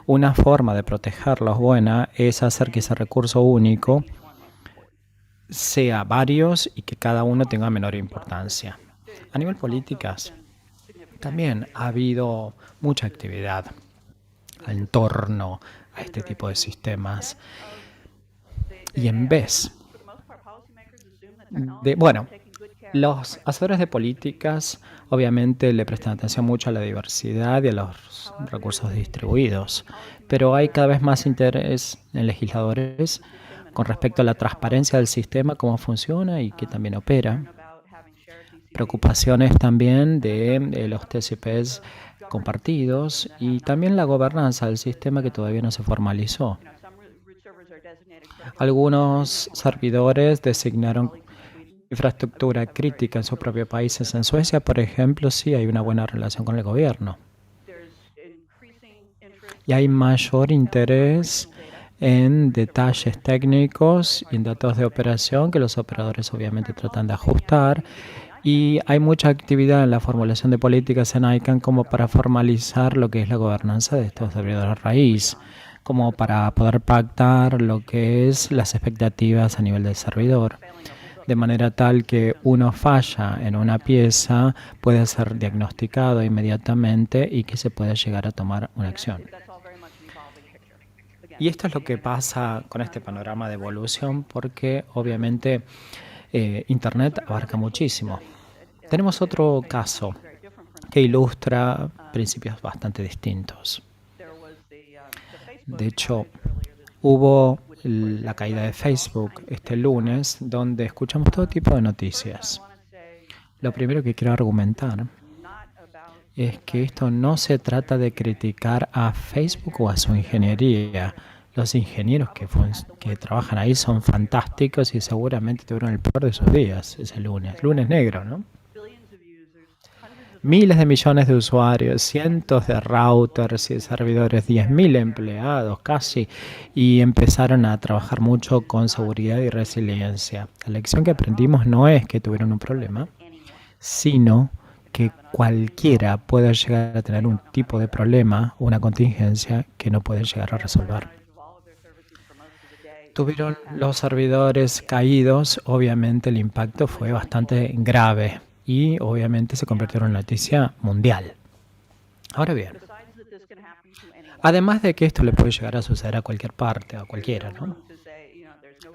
Una forma de protegerlos buena es hacer que ese recurso único sea varios y que cada uno tenga menor importancia. A nivel políticas, también ha habido mucha actividad en torno a este tipo de sistemas. Y en vez los hacedores de políticas obviamente le prestan atención mucho a la diversidad y a los recursos distribuidos, pero hay cada vez más interés en legisladores con respecto a la transparencia del sistema, cómo funciona y qué también opera. Preocupaciones también de los TCPs compartidos y también la gobernanza del sistema, que todavía no se formalizó. Algunos servidores designaron infraestructura crítica en sus propios países. En Suecia, por ejemplo, sí hay una buena relación con el gobierno. Y hay mayor interés en detalles técnicos y en datos de operación que los operadores obviamente tratan de ajustar. Y hay mucha actividad en la formulación de políticas en ICANN como para formalizar lo que es la gobernanza de estos servidores raíz, como para poder pactar lo que es las expectativas a nivel del servidor, de manera tal que uno falla en una pieza puede ser diagnosticado inmediatamente y que se pueda llegar a tomar una acción. Y esto es lo que pasa con este panorama de evolución, porque obviamente Internet abarca muchísimo. Tenemos otro caso que ilustra principios bastante distintos. De hecho, hubo la caída de Facebook este lunes, donde escuchamos todo tipo de noticias. Lo primero que quiero argumentar es que esto no se trata de criticar a Facebook o a su ingeniería. Los ingenieros que trabajan ahí son fantásticos y seguramente tuvieron el peor de sus días ese lunes negro, ¿no? Miles de millones de usuarios, cientos de routers y servidores, 10.000 empleados casi, y empezaron a trabajar mucho con seguridad y resiliencia. La lección que aprendimos no es que tuvieron un problema, sino que cualquiera puede llegar a tener un tipo de problema, una contingencia que no puede llegar a resolver. Tuvieron los servidores caídos, obviamente el impacto fue bastante grave y obviamente se convirtió en noticia mundial. Ahora bien, además de que esto le puede llegar a suceder a cualquier parte, a cualquiera, ¿no?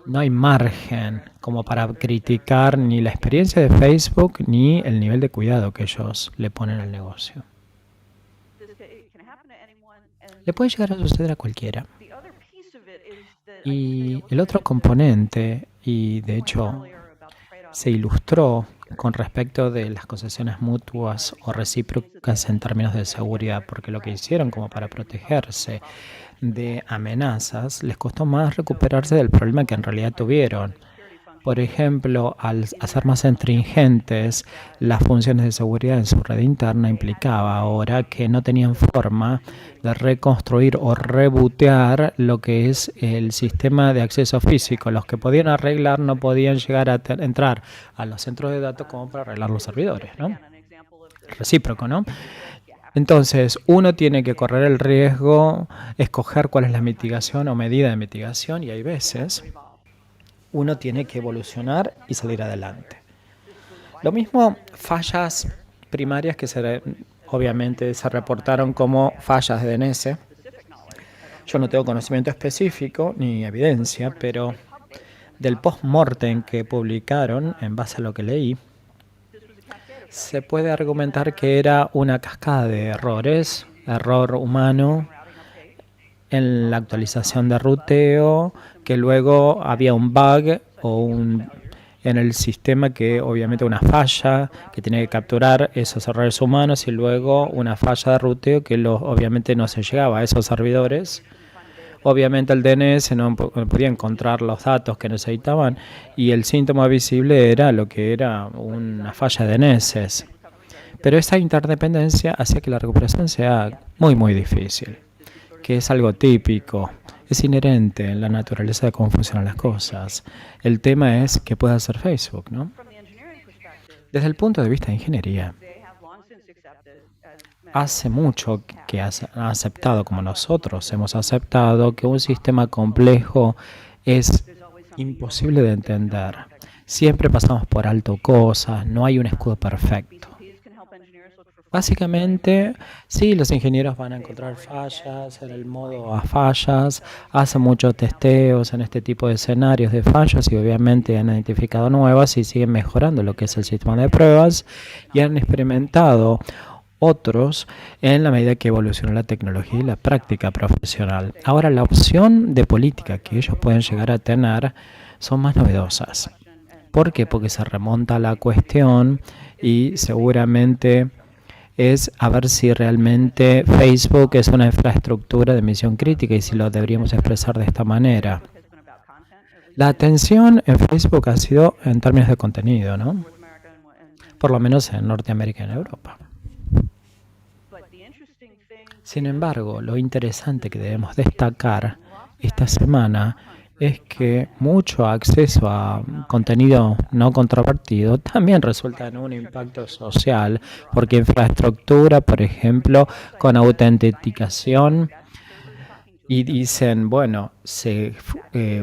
No hay margen como para criticar ni la experiencia de Facebook ni el nivel de cuidado que ellos le ponen al negocio. Le puede llegar a suceder a cualquiera. Y el otro componente, y de hecho se ilustró con respecto de las concesiones mutuas o recíprocas en términos de seguridad, porque lo que hicieron como para protegerse de amenazas, les costó más recuperarse del problema que en realidad tuvieron. Por ejemplo, al hacer más stringentes las funciones de seguridad en su red interna, implicaba ahora que no tenían forma de reconstruir o rebootear lo que es el sistema de acceso físico. Los que podían arreglar no podían llegar a entrar a los centros de datos como para arreglar los servidores, ¿no? Recíproco, ¿no? Entonces, uno tiene que correr el riesgo, escoger cuál es la mitigación o medida de mitigación, y hay veces uno tiene que evolucionar y salir adelante. Lo mismo fallas primarias que obviamente se reportaron como fallas de DNS. Yo no tengo conocimiento específico ni evidencia, pero del post-mortem que publicaron, en base a lo que leí, se puede argumentar que era una cascada de errores, error humano en la actualización de ruteo, que luego había un bug en el sistema que obviamente una falla que tiene que capturar esos errores humanos y luego una falla de ruteo que obviamente no se llegaba a esos servidores. Obviamente el DNS no podía encontrar los datos que necesitaban y el síntoma visible era lo que era una falla de DNS. Pero esa interdependencia hacía que la recuperación sea muy, muy difícil, que es algo típico, es inherente en la naturaleza de cómo funcionan las cosas. El tema es qué puede hacer Facebook, ¿no? Desde el punto de vista de ingeniería, hace mucho que ha aceptado, como nosotros hemos aceptado, que un sistema complejo es imposible de entender. Siempre pasamos por alto cosas, no hay un escudo perfecto. Básicamente, sí, los ingenieros van a encontrar fallas en el modo a fallas, hacen muchos testeos en este tipo de escenarios de fallas y obviamente han identificado nuevas y siguen mejorando lo que es el sistema de pruebas y han experimentado otros en la medida que evoluciona la tecnología y la práctica profesional. Ahora, la opción de política que ellos pueden llegar a tener son más novedosas. ¿Por qué? Porque se remonta a la cuestión y seguramente es a ver si realmente Facebook es una infraestructura de misión crítica y si lo deberíamos expresar de esta manera. La atención en Facebook ha sido en términos de contenido, ¿no? Por lo menos en Norteamérica y en Europa. Sin embargo, lo interesante que debemos destacar esta semana es que mucho acceso a contenido no controvertido también resulta en un impacto social, porque infraestructura, por ejemplo, con autenticación, y dicen, bueno, se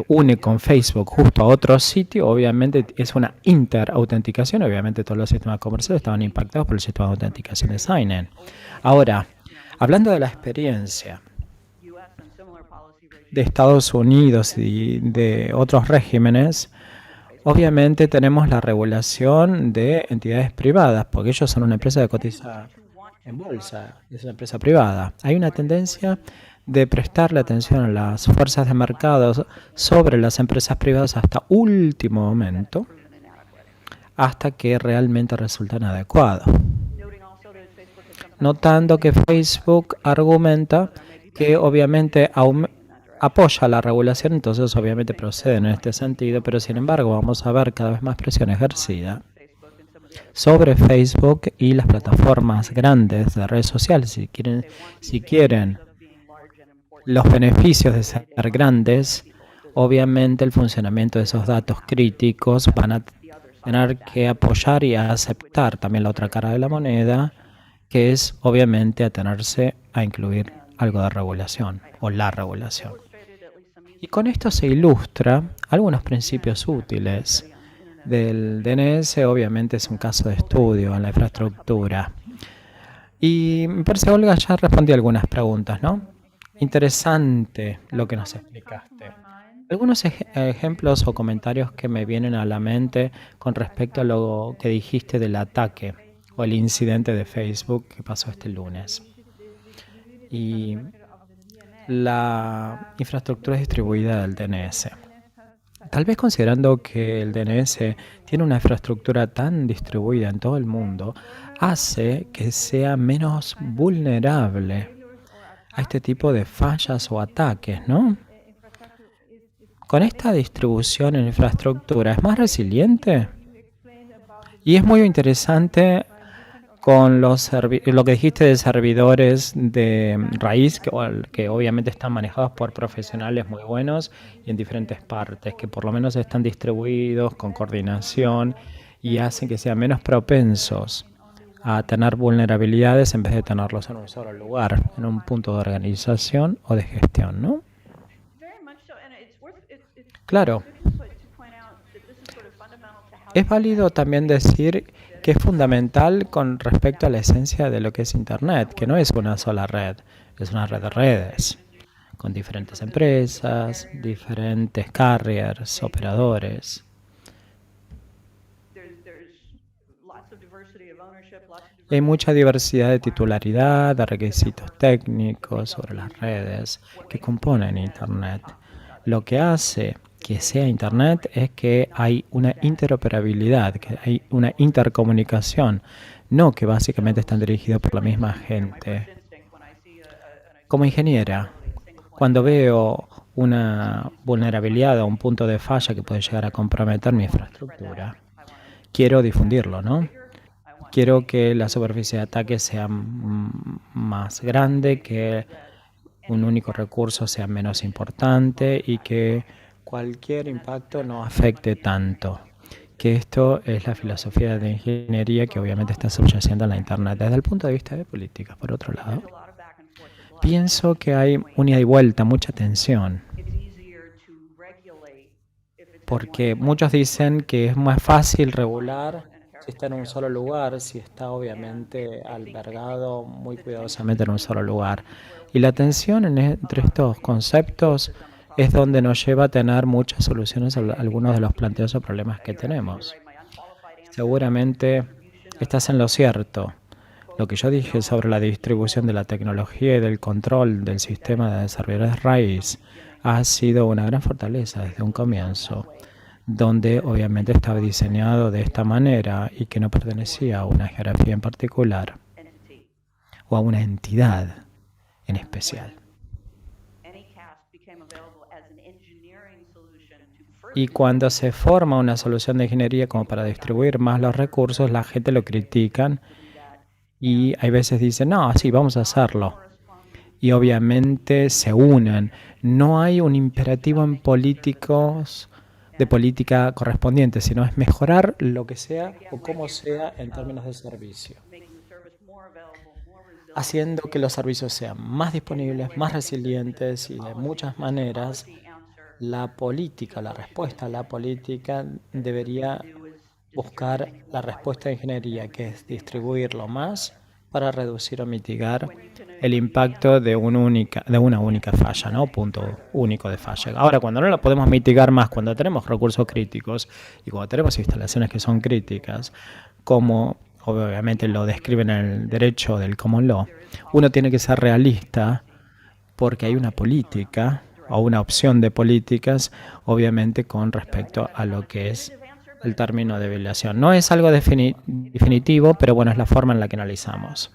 une con Facebook justo a otro sitio, obviamente es una interautenticación, obviamente todos los sistemas comerciales estaban impactados por el sistema de autenticación de Sign-in. Ahora, hablando de la experiencia de Estados Unidos y de otros regímenes, obviamente tenemos la regulación de entidades privadas, porque ellos son una empresa que cotiza en bolsa, es una empresa privada. Hay una tendencia de prestarle atención a las fuerzas de mercado sobre las empresas privadas hasta último momento, hasta que realmente resultan adecuados. Notando que Facebook argumenta que obviamente apoya la regulación, entonces obviamente proceden en este sentido, pero sin embargo vamos a ver cada vez más presión ejercida sobre Facebook y las plataformas grandes de redes sociales. Si quieren los beneficios de ser grandes, obviamente el funcionamiento de esos datos críticos van a tener que apoyar y aceptar también la otra cara de la moneda, que es obviamente atenerse a incluir algo de regulación o la regulación. Y con esto se ilustra algunos principios útiles del DNS. Obviamente es un caso de estudio en la infraestructura. Y me parece, Olga, ya respondí algunas preguntas, ¿no? Interesante lo que nos explicaste. Algunos ejemplos o comentarios que me vienen a la mente con respecto a lo que dijiste del ataque o el incidente de Facebook que pasó este lunes. Y la infraestructura distribuida del DNS. Tal vez considerando que el DNS tiene una infraestructura tan distribuida en todo el mundo, hace que sea menos vulnerable a este tipo de fallas o ataques, ¿no? Con esta distribución en infraestructura, ¿es más resiliente? Y es muy interesante con lo que dijiste de servidores de raíz, que obviamente están manejados por profesionales muy buenos y en diferentes partes, que por lo menos están distribuidos con coordinación y hacen que sean menos propensos a tener vulnerabilidades en vez de tenerlos en un solo lugar, en un punto de organización o de gestión, ¿no? Claro. Es válido también decir que es fundamental con respecto a la esencia de lo que es Internet, que no es una sola red, es una red de redes, con diferentes empresas, diferentes carriers, operadores. Hay mucha diversidad de titularidad, de requisitos técnicos sobre las redes que componen Internet. Lo que hace que sea Internet es que hay una interoperabilidad, que hay una intercomunicación, no que básicamente están dirigidos por la misma gente. Como ingeniera, cuando veo una vulnerabilidad o un punto de falla que puede llegar a comprometer mi infraestructura, quiero difundirlo, ¿no? Quiero que la superficie de ataque sea más grande, que un único recurso sea menos importante y que cualquier impacto no afecte tanto. Que esto es la filosofía de ingeniería que obviamente está subyacendo en la Internet. Desde el punto de vista de políticas, por otro lado, pienso que hay un ida y vuelta, mucha tensión. Porque muchos dicen que es más fácil regular si está en un solo lugar, si está obviamente albergado muy cuidadosamente en un solo lugar. Y la tensión entre estos conceptos es donde nos lleva a tener muchas soluciones a algunos de los planteos o problemas que tenemos. Seguramente estás en lo cierto. Lo que yo dije sobre la distribución de la tecnología y del control del sistema de servidores raíz ha sido una gran fortaleza desde un comienzo, donde obviamente estaba diseñado de esta manera y que no pertenecía a una jerarquía en particular o a una entidad en especial. Y cuando se forma una solución de ingeniería como para distribuir más los recursos, la gente lo critican y hay veces dicen, no, sí, vamos a hacerlo. Y obviamente se unen. No hay un imperativo en políticos de política correspondiente, sino es mejorar lo que sea o como sea en términos de servicio, haciendo que los servicios sean más disponibles, más resilientes y de muchas maneras la política, la respuesta a la política debería buscar la respuesta de ingeniería, que es distribuirlo más para reducir o mitigar el impacto de una única falla, ¿no? Punto único de falla. Ahora, cuando no lo podemos mitigar más, cuando tenemos recursos críticos y cuando tenemos instalaciones que son críticas, como obviamente lo describen en el derecho del common law, uno tiene que ser realista porque hay una política o una opción de políticas, obviamente con respecto a lo que es el término de violación. No es algo definitivo, pero bueno, es la forma en la que analizamos.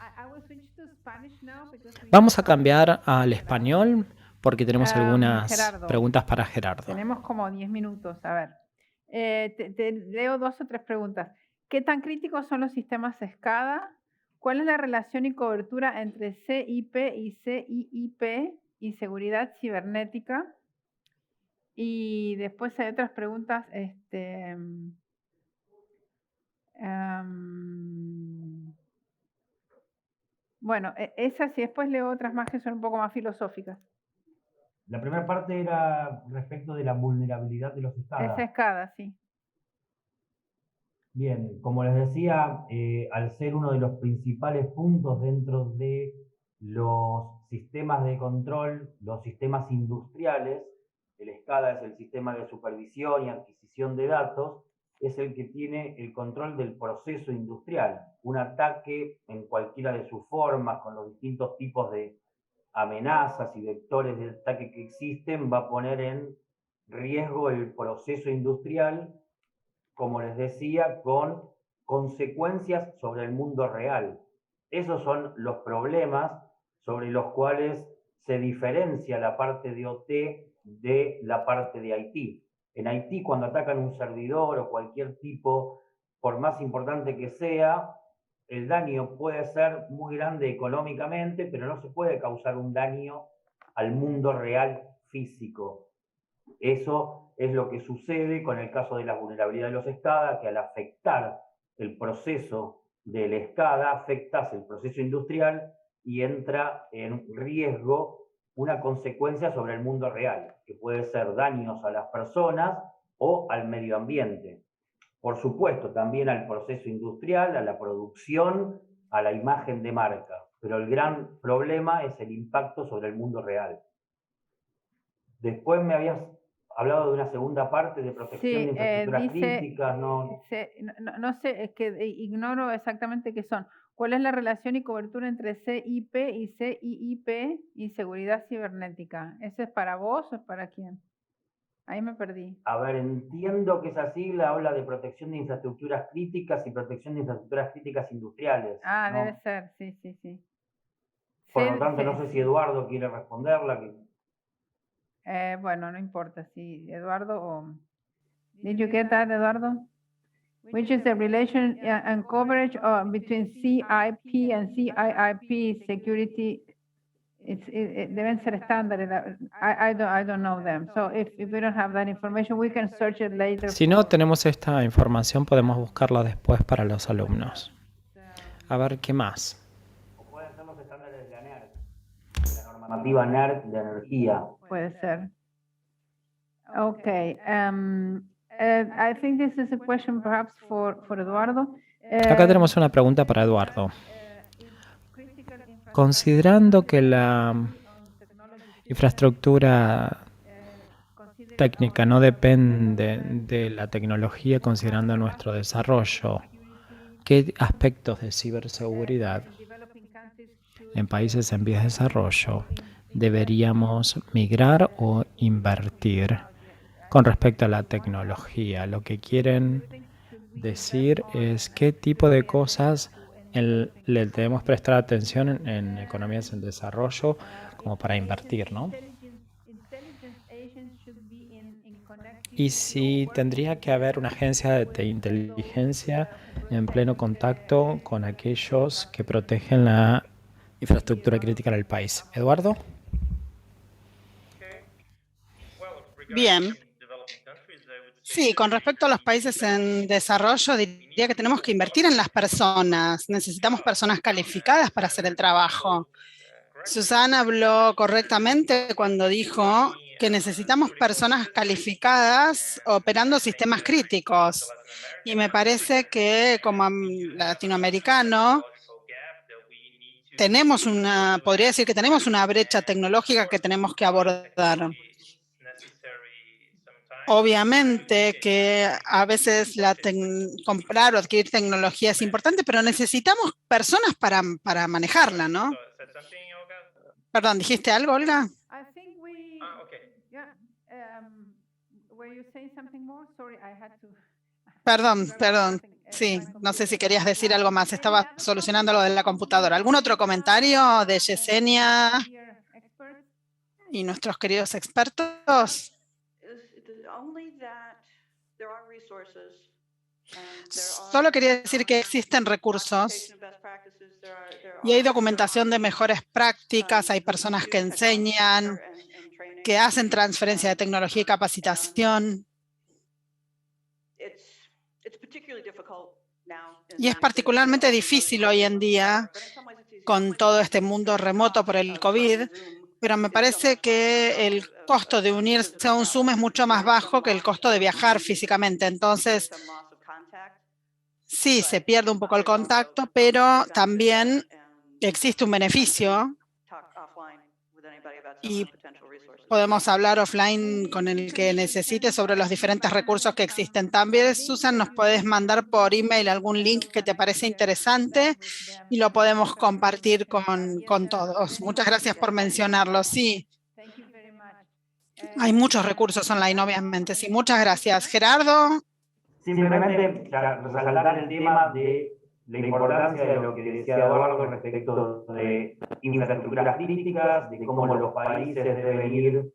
Vamos a cambiar al español porque tenemos algunas Gerardo, preguntas para Gerardo. Tenemos como 10 minutos. A ver, te leo 2 o 3 preguntas. ¿Qué tan críticos son los sistemas SCADA? ¿Cuál es la relación y cobertura entre CIP y CIIP y seguridad cibernética? Y después hay otras preguntas. Bueno, esas y después leo otras más que son un poco más filosóficas. La primera parte era respecto de la vulnerabilidad de los SCADA. Es SCADA, sí. Bien, como les decía, al ser uno de los principales puntos dentro de los sistemas de control, los sistemas industriales, el SCADA es el sistema de supervisión y adquisición de datos, es el que tiene el control del proceso industrial. Un ataque en cualquiera de sus formas, con los distintos tipos de amenazas y vectores de ataque que existen, va a poner en riesgo el proceso industrial, como les decía, con consecuencias sobre el mundo real. Esos son los problemas sobre los cuales se diferencia la parte de OT de la parte de IT. En IT, cuando atacan un servidor o cualquier tipo, por más importante que sea, el daño puede ser muy grande económicamente, pero no se puede causar un daño al mundo real físico. Eso es lo que sucede con el caso de la vulnerabilidad de los SCADA, que al afectar el proceso del SCADA, afectas el proceso industrial y entra en riesgo una consecuencia sobre el mundo real, que puede ser daños a las personas o al medio ambiente. Por supuesto, también al proceso industrial, a la producción, a la imagen de marca. Pero el gran problema es el impacto sobre el mundo real. Después me habías hablado de una segunda parte de protección de infraestructuras críticas, ¿no? No sé, es que ignoro exactamente qué son. ¿Cuál es la relación y cobertura entre CIP y CIIP y seguridad cibernética? ¿Ese es para vos o es para quién? Ahí me perdí. A ver, entiendo que esa sigla habla de protección de infraestructuras críticas y protección de infraestructuras críticas industriales. Ah, ¿no? debe ser, sí. Por lo tanto, no sé si Eduardo quiere responderla. Bueno, no importa si Eduardo o... Did you get that, Eduardo? Which is the relation and coverage between CIP and CIIP security? Deben ser estándares. I don't know them. So if we don't have that information, we can search it later. Si no tenemos esta información, podemos buscarla después para los alumnos. A ver, ¿qué más? O pueden ser los estándares de la NERC, de la normativa NERC de energía. Puede ser. Okay. I think this is a question perhaps for Eduardo. Acá tenemos una pregunta para Eduardo. Considerando que la infraestructura técnica no depende de la tecnología, considerando nuestro desarrollo, ¿qué aspectos de ciberseguridad en países en vías de desarrollo deberíamos migrar o invertir con respecto a la tecnología? Lo que quieren decir es qué tipo de cosas le debemos prestar atención en economías en desarrollo como para invertir, ¿no? Y si tendría que haber una agencia de inteligencia en pleno contacto con aquellos que protegen la infraestructura crítica del país. ¿Eduardo? Bien. Sí, con respecto a los países en desarrollo, diría que tenemos que invertir en las personas. Necesitamos personas calificadas para hacer el trabajo. Susana habló correctamente cuando dijo que necesitamos personas calificadas operando sistemas críticos. Y me parece que como latinoamericano podría decir que tenemos una brecha tecnológica que tenemos que abordar. Obviamente que a veces comprar o adquirir tecnología es importante, pero necesitamos personas para manejarla, ¿no? Perdón, ¿dijiste algo, Olga? I think yeah, were you saying something more? Sorry, I had to. Perdón. Sí, no sé si querías decir algo más. Estaba solucionando lo de la computadora. ¿Algún otro comentario de Yesenia y nuestros queridos expertos? Solo quería decir que existen recursos y hay documentación de mejores prácticas, hay personas que enseñan, que hacen transferencia de tecnología y capacitación. Y es particularmente difícil hoy en día con todo este mundo remoto por el COVID, pero me parece que el costo de unirse a un Zoom es mucho más bajo que el costo de viajar físicamente. Entonces, sí, se pierde un poco el contacto, pero también existe un beneficio y podemos hablar offline con el que necesite sobre los diferentes recursos que existen. También, Susan, nos puedes mandar por email algún link que te parece interesante y lo podemos compartir con todos. Muchas gracias por mencionarlo. Sí, hay muchos recursos online, obviamente. Sí, muchas gracias. Gerardo. Simplemente resaltar el tema de la importancia de lo que decía Eduardo respecto de infraestructuras críticas, de cómo los países deben ir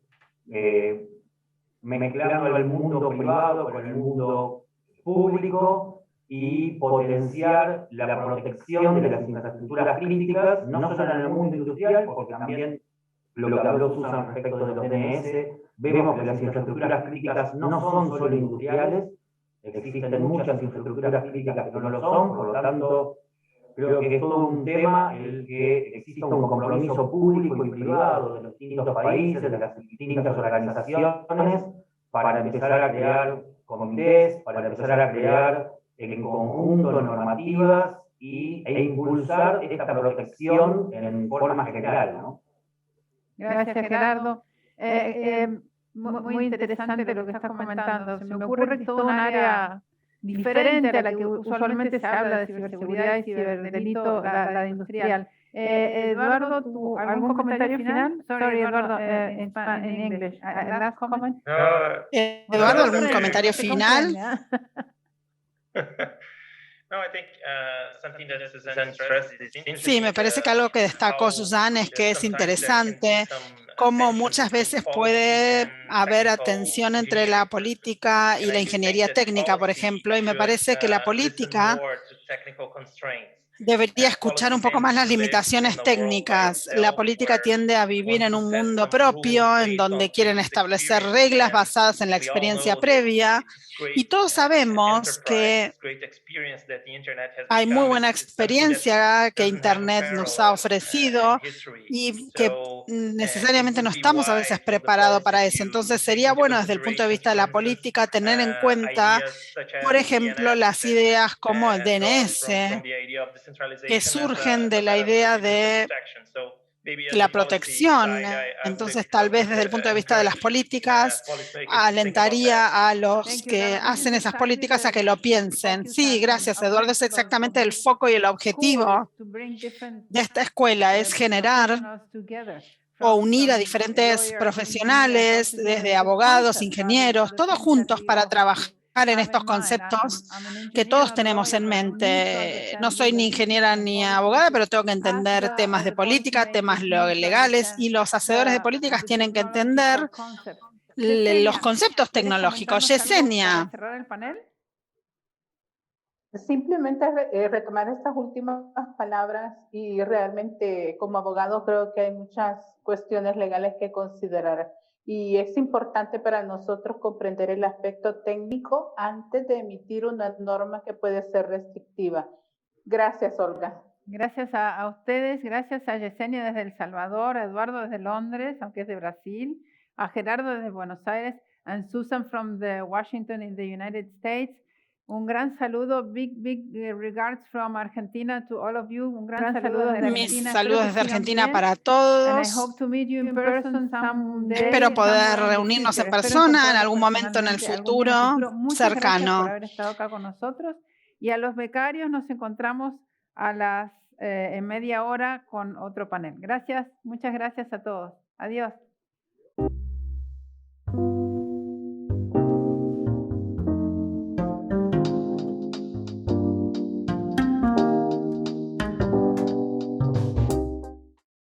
mezclando el mundo privado con el mundo público y potenciar la protección de las infraestructuras críticas, no solo en el mundo industrial, porque también lo que habló Susan respecto de los DNS, vemos que las infraestructuras críticas no son solo industriales, existen muchas infraestructuras críticas que no lo son, por lo tanto, creo que es todo un tema en el que exista un compromiso público y privado de los distintos países, de las distintas organizaciones, para empezar a crear comités, para empezar a crear en conjunto normativas e impulsar esta protección en forma general, ¿no? Gracias, Gerardo. Muy interesante lo que estás comentando. Se me ocurre que es toda un área diferente a la que usualmente se habla de ciberseguridad y ciberdelito, la de industrial. Eduardo, ¿algún comentario final? Sorry, Eduardo, in English. Last comment. Eduardo, ¿algún comentario final? Sí, me parece que algo que destacó Susan es que es interesante cómo muchas veces puede haber atención entre la política y la ingeniería técnica, por ejemplo, y me parece que la política debería escuchar un poco más las limitaciones técnicas. La política tiende a vivir en un mundo propio, en donde quieren establecer reglas basadas en la experiencia previa, y todos sabemos que hay muy buena experiencia que Internet nos ha ofrecido y que necesariamente no estamos a veces preparados para eso. Entonces sería bueno desde el punto de vista de la política tener en cuenta, por ejemplo, las ideas como el DNS, que surgen de la idea de la protección. Entonces, tal vez desde el punto de vista de las políticas, alentaría a los que hacen esas políticas a que lo piensen. Sí, gracias, Eduardo. Es exactamente el foco y el objetivo de esta escuela, es generar o unir a diferentes profesionales, desde abogados, ingenieros, todos juntos para trabajar en estos conceptos que todos tenemos en mente. No soy ni ingeniera ni abogada, pero tengo que entender temas de política, temas legales, y los hacedores de políticas tienen que entender los conceptos tecnológicos. Yesenia. Simplemente retomar estas últimas palabras, y realmente como abogado creo que hay muchas cuestiones legales que considerar. Y es importante para nosotros comprender el aspecto técnico antes de emitir una norma que puede ser restrictiva. Gracias, Olga. Gracias a ustedes, gracias a Yesenia desde El Salvador, a Eduardo desde Londres, aunque es de Brasil, a Gerardo desde Buenos Aires, and Susan from the Washington in the United States. Un gran saludo, big regards from Argentina to all of you. Un gran saludo desde Mis Argentina. saludos Espero que desde sigan Argentina bien. para And I todos. hope to meet you in person someday, Espero poder somewhere in the reunirnos en future. Espero persona en encontrarnos algún momento en el personalmente algún día en el futuro futuro. Muchas gracias por cercano. haber estado acá con nosotros. Y a los becarios nos encontramos a las en media hora con otro panel. Gracias, muchas gracias a todos. Adiós.